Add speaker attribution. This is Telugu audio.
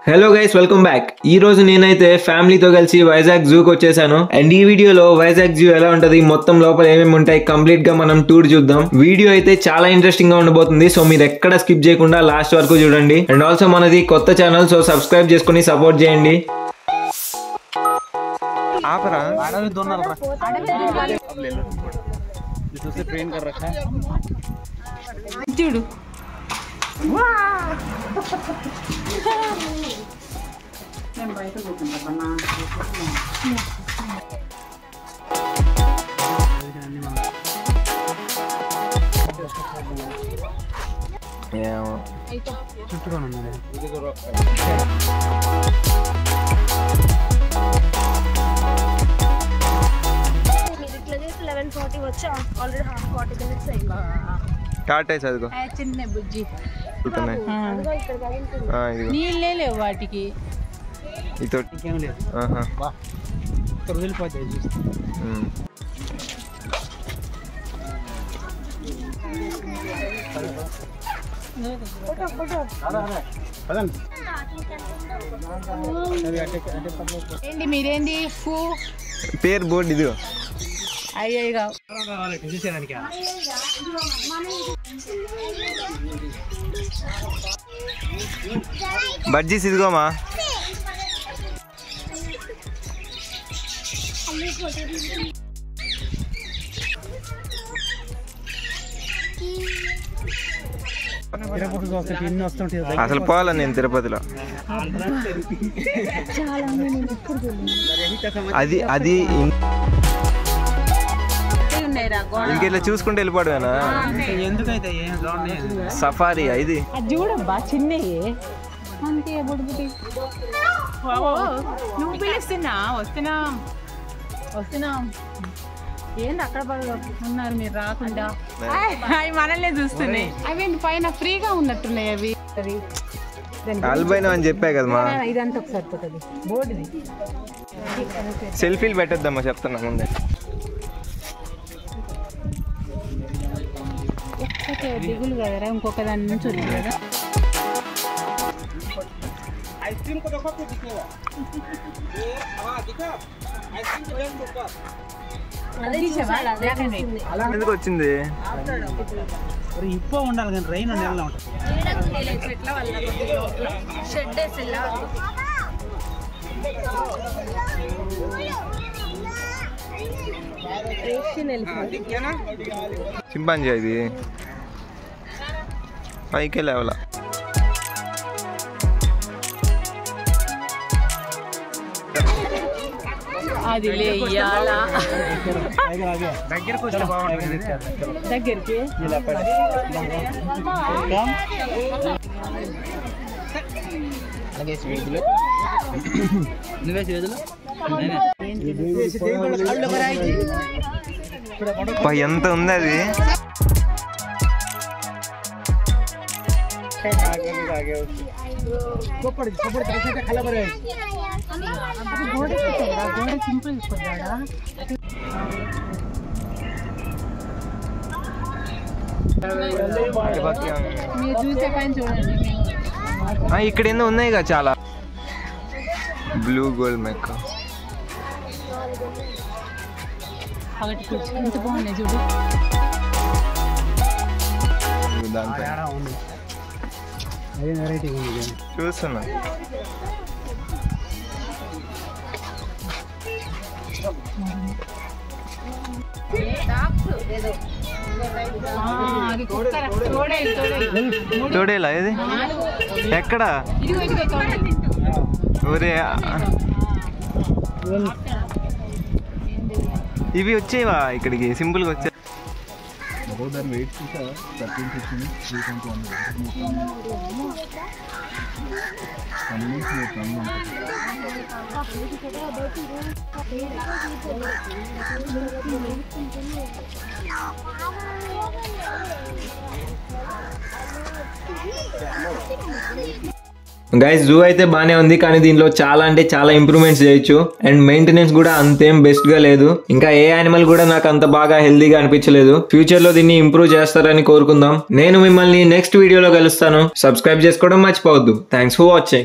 Speaker 1: Hello guys, welcome back. ఈ రోజు నేనైతే ఫ్యామిలీతో కలిసి వైజాగ్ జూకి వచ్చేసాను. అండ్ ఈ వీడియోలో వైజాగ్ జూ ఎలా ఉంటది, మొత్తం లోపల ఏమేమి ఉంటాయి, కంప్లీట్ గా మనం టూర్ చూద్దాం. వీడియో అయితే చాలా ఇంట్రెస్టింగ్ గా ఉండబోతుంది. సో మీరు ఎక్కడ స్కిప్ చేయకుండా లాస్ట్ వరకు చూడండి. అండ్ ఆల్సో మనది కొత్త ఛానల్, సో సబ్స్క్రైబ్ చేసుకుని సపోర్ట్ చేయండి.
Speaker 2: చూడు నేను బయట కూర్చుంటా. చిన్న బుజ్జి నీళ్ళే లేవు వాటికి. ఏంటి మీరేంటి
Speaker 1: పేరు బోర్డు ఇదిగో.
Speaker 2: అయ్యగా
Speaker 1: బజ్జీస్ ఇదిగోమా. అసలు పోవాలా నేను తిరుపతిలో. అది అది ఇంకెట్లా చూసుకుంటే వెళ్ళిపోవడమేనా? సఫారీ ఇది
Speaker 2: చూడబ్బా చిన్నవి అంతే. నువ్వు పిలుస్తున్నా వస్తున్నా ఏంటి అక్కడ ఉన్నారు మీరు రాకుండా? అవి మనల్ని చూస్తున్నాయి. అవి పైన ఫ్రీగా ఉన్నట్టున్నాయి అవి.
Speaker 1: అల్బైనా అని చెప్పా కదమ్మా.
Speaker 2: ఇదంతా ఒకసారి పోతుంది బోర్డుది.
Speaker 1: సెల్ఫీలు పెట్టద్దమ్మా చెప్తున్నా ముందే.
Speaker 2: దిగులు కదరా, ఇంకొక దాని నుంచి ఉంది కదా.
Speaker 1: ఎందుకు వచ్చింది?
Speaker 3: ఇప్పుడు ఉండాలి కానీ రైన్ నెలలో ఉంటుంది.
Speaker 1: చింపాంజీ ఇది పైకి లేవలా.
Speaker 2: అది లేయాలా
Speaker 3: దగ్గరకు వస్తే బాగుంటుంది.
Speaker 2: దగ్గరికి
Speaker 1: ఎంత ఉంది అది? ఇక్కడ ఎన్నో ఉన్నాయి కదా చాలా. బ్లూ గోల్డ్ మెక్క
Speaker 2: ఎంత బాగున్నాయి చూడు.
Speaker 1: చూస్తున్నా. తోడేలా ఇది ఎక్కడ? ఒరే ఇవి వచ్చేవా ఇక్కడికి? సింపుల్ గా వచ్చా. గైస్ జూ అయితే బానే ఉంది, కానీ దీనిలో చాలా అంటే చాలా ఇంప్రూవ్మెంట్స్ చేయొచ్చు. అండ్ మెయింటెనెన్స్ కూడా అంతేం బెస్ట్ గా లేదు. ఇంకా ఏ యానిమల్ కూడా నాకు అంత బాగా హెల్దీగా అనిపించలేదు. ఫ్యూచర్ లో దీన్ని ఇంప్రూవ్ చేస్తారని కోరుకుందాం. నేను మిమ్మల్ని నెక్స్ట్ వీడియోలో కలుస్తాను. సబ్స్క్రైబ్ చేసుకోవడం మర్చిపోవద్దు. Thanks for watching.